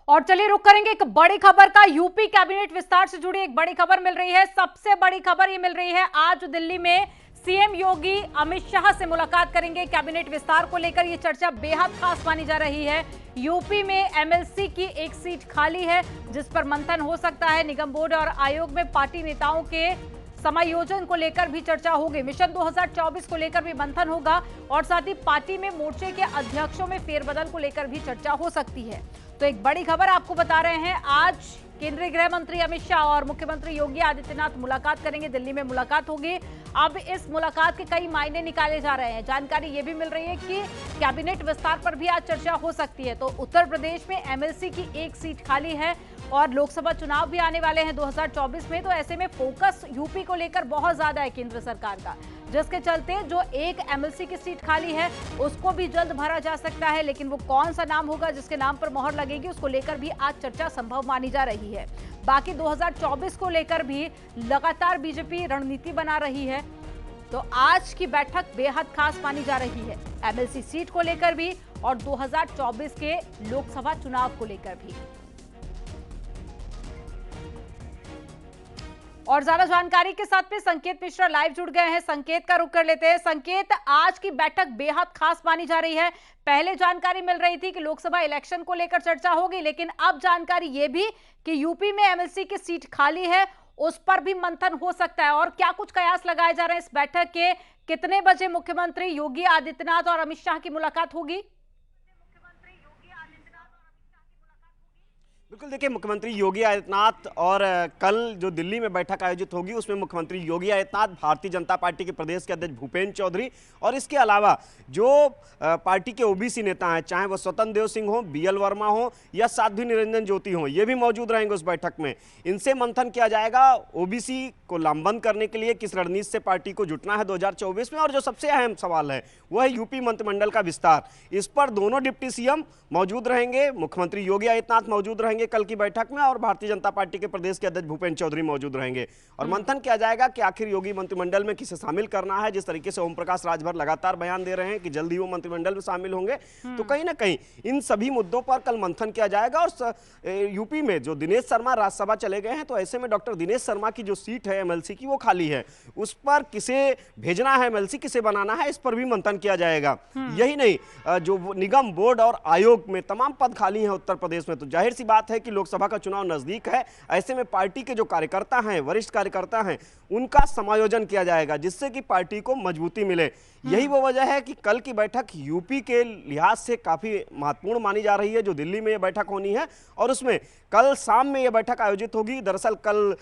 और चलिए रुक करेंगे एक बड़ी खबर का। यूपी कैबिनेट विस्तार से जुड़ी एक बड़ी खबर मिल रही है। सबसे बड़ी खबर ये मिल रही है, आज दिल्ली में सीएम योगी अमित शाह से मुलाकात करेंगे कैबिनेट विस्तार को लेकर। ये चर्चा बेहद खास मानी जा रही है। यूपी में एमएलसी की एक सीट खाली है जिस पर मंथन हो सकता है। निगम बोर्ड और आयोग में पार्टी नेताओं के समायोजन को लेकर भी चर्चा होगी। मिशन 2024 को लेकर भी मंथन होगा और साथ ही पार्टी में मोर्चे के अध्यक्षों में फेरबदल को लेकर भी चर्चा हो सकती है। तो एक बड़ी खबर आपको बता रहे हैं, आज केंद्रीय गृह मंत्री अमित शाह और मुख्यमंत्री योगी आदित्यनाथ मुलाकात करेंगे। दिल्ली में मुलाकात होगी। अब इस मुलाकात के कई मायने निकाले जा रहे हैं। जानकारी ये भी मिल रही है कि कैबिनेट विस्तार पर भी आज चर्चा हो सकती है। तो उत्तर प्रदेश में एमएलसी की एक सीट खाली है और लोकसभा चुनाव भी आने वाले हैं 2024 में। तो ऐसे में फोकस यूपी को लेकर बहुत ज्यादा है केंद्र सरकार का, जिसके चलते जो एक एमएलसी की सीट खाली है उसको भी जल्द भरा जा सकता है। लेकिन वो कौन सा नाम होगा जिसके नाम पर मोहर लगेगी, उसको लेकर भी आज चर्चा संभव मानी जा रही है। बाकी 2024 को लेकर भी लगातार बीजेपी रणनीति बना रही है। तो आज की बैठक बेहद खास मानी जा रही है, एमएलसी सीट को लेकर भी और 2024 के लोकसभा चुनाव को लेकर भी। और ज्यादा जानकारी के साथ में संकेत मिश्रा लाइव जुड़ गए हैं। संकेत का रुख कर लेते हैं। संकेत, आज की बैठक बेहद खास मानी जा रही है। पहले जानकारी मिल रही थी कि लोकसभा इलेक्शन को लेकर चर्चा होगी, लेकिन अब जानकारी यह भी कि यूपी में एमएलसी की सीट खाली है, उस पर भी मंथन हो सकता है। और क्या कुछ कयास लगाए जा रहे हैं इस बैठक के? कितने बजे मुख्यमंत्री योगी आदित्यनाथ और अमित शाह की मुलाकात होगी? बिल्कुल, देखिए, मुख्यमंत्री योगी आदित्यनाथ और कल जो दिल्ली में बैठक आयोजित होगी उसमें मुख्यमंत्री योगी आदित्यनाथ, भारतीय जनता पार्टी के प्रदेश के अध्यक्ष भूपेंद्र चौधरी और इसके अलावा जो पार्टी के ओबीसी नेता हैं, चाहे वो स्वतंत्र देव सिंह हो, बीएल वर्मा हो या साध्वी निरंजन ज्योति हो, ये भी मौजूद रहेंगे उस बैठक में। इनसे मंथन किया जाएगा ओबीसी को लामबंद करने के लिए किस रणनीति से पार्टी को जुटना है 2024 में। और जो सबसे अहम सवाल है वह है यूपी मंत्रिमंडल का विस्तार। इस पर दोनों डिप्टी सीएम मौजूद रहेंगे, मुख्यमंत्री योगी आदित्यनाथ मौजूद रहेंगे कल की बैठक में और भारतीय जनता पार्टी के प्रदेश के अध्यक्ष भूपेंद्र चौधरी मौजूद रहेंगे। और मंथन किया जाएगा कि आखिर योगी मंत्रिमंडल में किसे शामिल करना है। जिस तरीके से ओम प्रकाश राजभर लगातार बयान दे रहे हैं कि जल्दी वो मंत्रिमंडल में शामिल होंगे, तो कहीं ना कहीं इन सभी मुद्दों पर कल मंथन किया जाएगा। और यूपी में जो दिनेश शर्मा राज्यसभा चले गए हैं, तो ऐसे में डॉक्टर दिनेश शर्मा की जो सीट है एमएलसी की वो खाली है, उस पर किसे भेजना है एमएलसी, किसे बनाना है, इस पर भी मंथन किया जाएगा। यही नहीं, जो निगम बोर्ड और आयोग में तमाम पद खाली हैं उत्तर प्रदेश में, तो जाहिर सी बात है कि लोकसभा का चुनाव नजदीक है। ऐसे में पार्टी के जो कार्यकर्ता हैं, वरिष्ठ कार्यकर्ता हैं, उनका समायोजन किया जाएगा जिससे कि पार्टी को मजबूती मिले। यही वो वजह है कि कल की बैठक यूपी के लिहाज से काफी महत्वपूर्ण मानी जा रही है, जो दिल्ली में यह बैठक होनी है और उसमें कल शाम में यह बैठक आयोजित होगी। दरअसल कल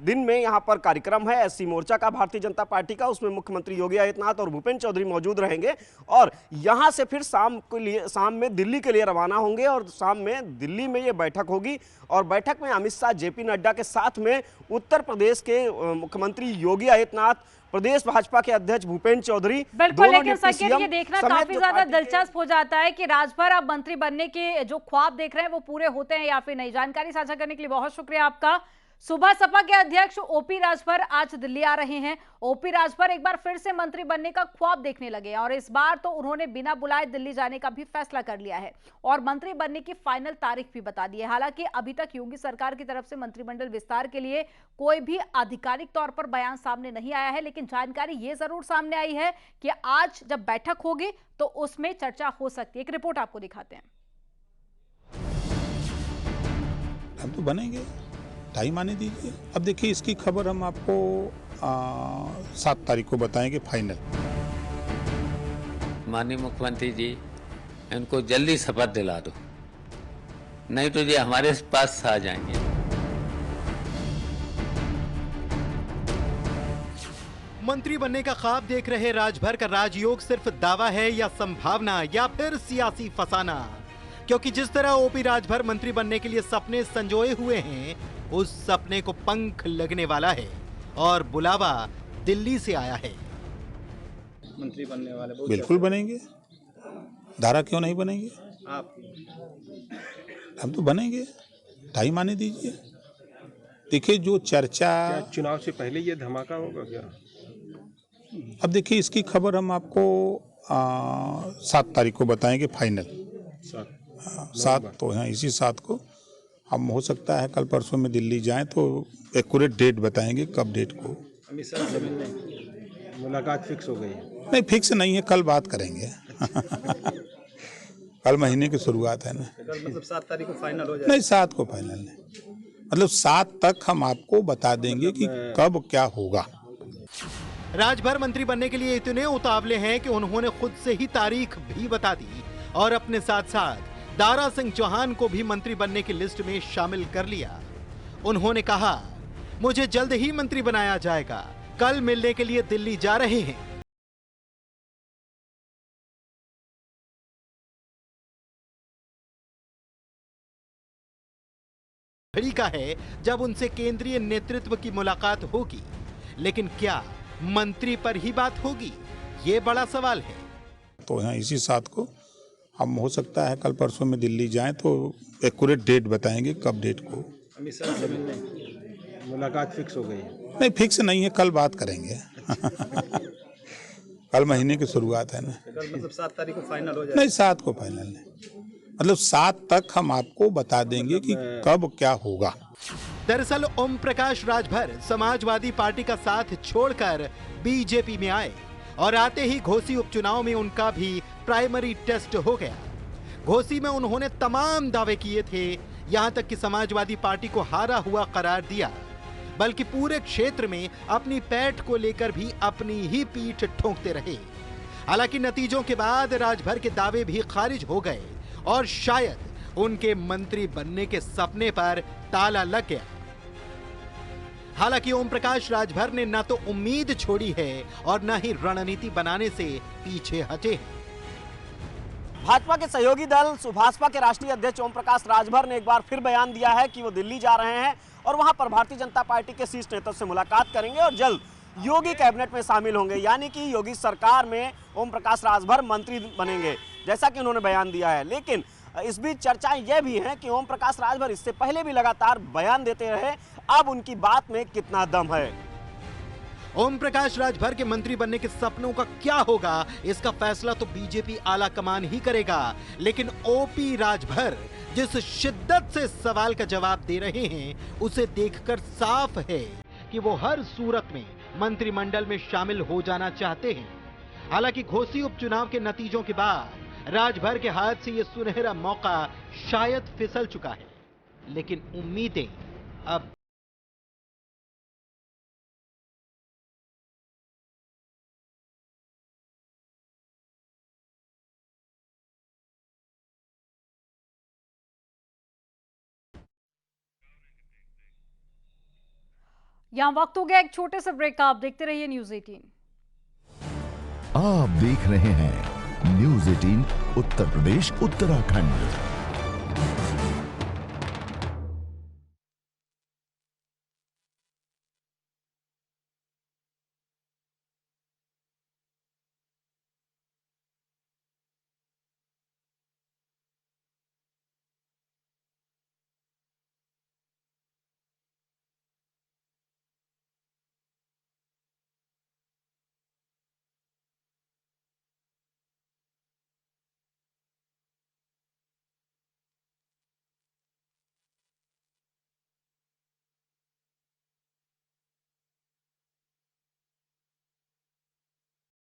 दिन में यहां पर कार्यक्रम है एससी मोर्चा का, भारतीय जनता पार्टी का, उसमें मुख्यमंत्री योगी आदित्यनाथ और भूपेंद्र चौधरी मौजूद रहेंगे और यहां से फिर शाम में दिल्ली के लिए रवाना होंगे और शाम में दिल्ली में यह बैठक होगी। और बैठक में अमित शाह, जेपी नड्डा के साथ में उत्तर प्रदेश के मुख्यमंत्री योगी आदित्यनाथ, प्रदेश भाजपा के अध्यक्ष भूपेंद्र चौधरी, बिल्कुल। लेकिन संकेत, ये देखना काफी ज्यादा दिलचस्प हो जाता है कि राजभर अब मंत्री बनने के जो ख्वाब देख रहे हैं वो पूरे होते हैं या फिर नहीं। जानकारी साझा करने के लिए बहुत शुक्रिया आपका। सुबह सपा के अध्यक्ष ओपी राजभर आज दिल्ली आ रहे हैं। ओपी राजभर एक बार फिर से मंत्री बनने का ख्वाब देखने लगे और इस बार तो उन्होंने बिना बुलाए दिल्ली जाने का भी फैसला कर लिया है और मंत्री बनने की फाइनल तारीख भी बता दी है। हालांकि अभी तक योगी सरकार की तरफ से मंत्रिमंडल विस्तार के लिए कोई भी आधिकारिक तौर पर बयान सामने नहीं आया है, लेकिन जानकारी ये जरूर सामने आई है कि आज जब बैठक होगी तो उसमें चर्चा हो सकती है। एक रिपोर्ट आपको दिखाते हैं। हम तो बनेंगे, टाइम आने दीजिए। अब देखिए, इसकी खबर हम आपको 7 तारीख को बताएंगे फाइनल। माननीय मुख्यमंत्री जी, इनको जल्दी शपथ दिला दो, नहीं तो ये हमारे पास आ जाएंगे। मंत्री बनने का ख्वाब देख रहे राजभर का राजयोग सिर्फ दावा है या संभावना या फिर सियासी फसाना? क्योंकि जिस तरह ओपी राजभर मंत्री बनने के लिए सपने संजोए हुए हैं, उस सपने को पंख लगने वाला है और बुलावा दिल्ली से आया है। मंत्री बनने वाले बिल्कुल बनेंगे, धारा क्यों नहीं बनेंगे? आप हम तो बनेंगे, टाइम आने दीजिए। देखिए, जो चर्चा चुनाव से पहले ये धमाका होगा क्या? अब देखिए, इसकी खबर हम आपको 7 तारीख को बताएंगे फाइनल। 7 तो है, इसी 7 को अब हो सकता है कल परसों में दिल्ली जाएं तो एक्यूरेट डेट बताएंगे कब डेट को। अमित शाह से मिलने मुलाकात फिक्स हो गई है? नहीं, फिक्स नहीं है, कल बात करेंगे। कल महीने की शुरुआत है ना। कल मतलब 7 तारीख को फाइनल हो जाए? नहीं, 7 को फाइनल नहीं, मतलब 7 तक हम आपको बता देंगे कि कब क्या होगा। राजभर मंत्री बनने के लिए इतने उतावले हैं कि उन्होंने खुद से ही तारीख भी बता दी और अपने साथ साथ दारा सिंह चौहान को भी मंत्री बनने की लिस्ट में शामिल कर लिया। उन्होंने कहा, मुझे जल्द ही मंत्री बनाया जाएगा, कल मिलने के लिए दिल्ली जा रहे हैं। घड़ी का है जब उनसे केंद्रीय नेतृत्व की मुलाकात होगी, लेकिन क्या मंत्री पर ही बात होगी, ये बड़ा सवाल है। तो यहाँ इसी 7 को हम हो सकता है कल परसों में दिल्ली जाएं तो एक्यूरेट डेट बताएंगे कब डेट को। अमित शाह से मिलने मुलाकात फिक्स हो गई है? नहीं, फिक्स नहीं है, कल बात करेंगे। कल महीने की शुरुआत है ना। कल मतलब 7 तारीख को फाइनल हो जाए? नहीं, 7 को फाइनल नहीं, मतलब 7 तक हम आपको बता देंगे कि कब क्या होगा। दरअसल ओम प्रकाश राजभर समाजवादी पार्टी का साथ छोड़कर बीजेपी में आए और आते ही घोसी उपचुनाव में उनका भी प्राइमरी टेस्ट हो गया। घोसी में उन्होंने तमाम दावे किए थे, यहां तक कि समाजवादी पार्टी को हारा हुआ करार दिया, बल्कि पूरे क्षेत्र में अपनी पैठ को लेकर भी अपनी ही पीठ ठोंकते रहे। हालांकि नतीजों के बाद राजभर के दावे भी खारिज हो गए और शायद उनके मंत्री बनने के सपने पर ताला लग गया। हालांकि ओम प्रकाश राजभर ने न तो उम्मीद छोड़ी है और न ही रणनीति बनाने से पीछे हटे हैं। भाजपा के सहयोगी दल सुभाषपा के राष्ट्रीय अध्यक्ष ओम प्रकाश राजभर ने एक बार फिर बयान दिया है कि वो दिल्ली जा रहे हैं और वहां पर भारतीय जनता पार्टी के शीर्ष नेतृत्व से मुलाकात करेंगे और जल्द योगी कैबिनेट में शामिल होंगे, यानी कि योगी सरकार में ओम प्रकाश राजभर मंत्री बनेंगे, जैसा कि उन्होंने बयान दिया है। लेकिन इस बीच चर्चाएं यह भी हैं कि ओम प्रकाश राजभर इससे पहले भी लगातार बयान देते रहे, अब उनकी बात में कितना दम है। ओम प्रकाश राजभर के मंत्री बनने के सपनों का क्या होगा, इसका फैसला तो बीजेपी आला कमान ही करेगा। लेकिन ओपी राजभर जिस शिद्दत से सवाल का जवाब दे रहे हैं, उसे देखकर साफ है कि वो हर सूरत में मंत्रिमंडल में शामिल हो जाना चाहते हैं। हालांकि घोसी उपचुनाव के नतीजों के बाद राजभर के हाथ से यह सुनहरा मौका शायद फिसल चुका है, लेकिन उम्मीदें अब यहां वक्त हो गया एक छोटे से ब्रेक का। आप देखते रहिए न्यूज़ 18। आप देख रहे हैं न्यूज़ 18 उत्तर प्रदेश उत्तराखंड।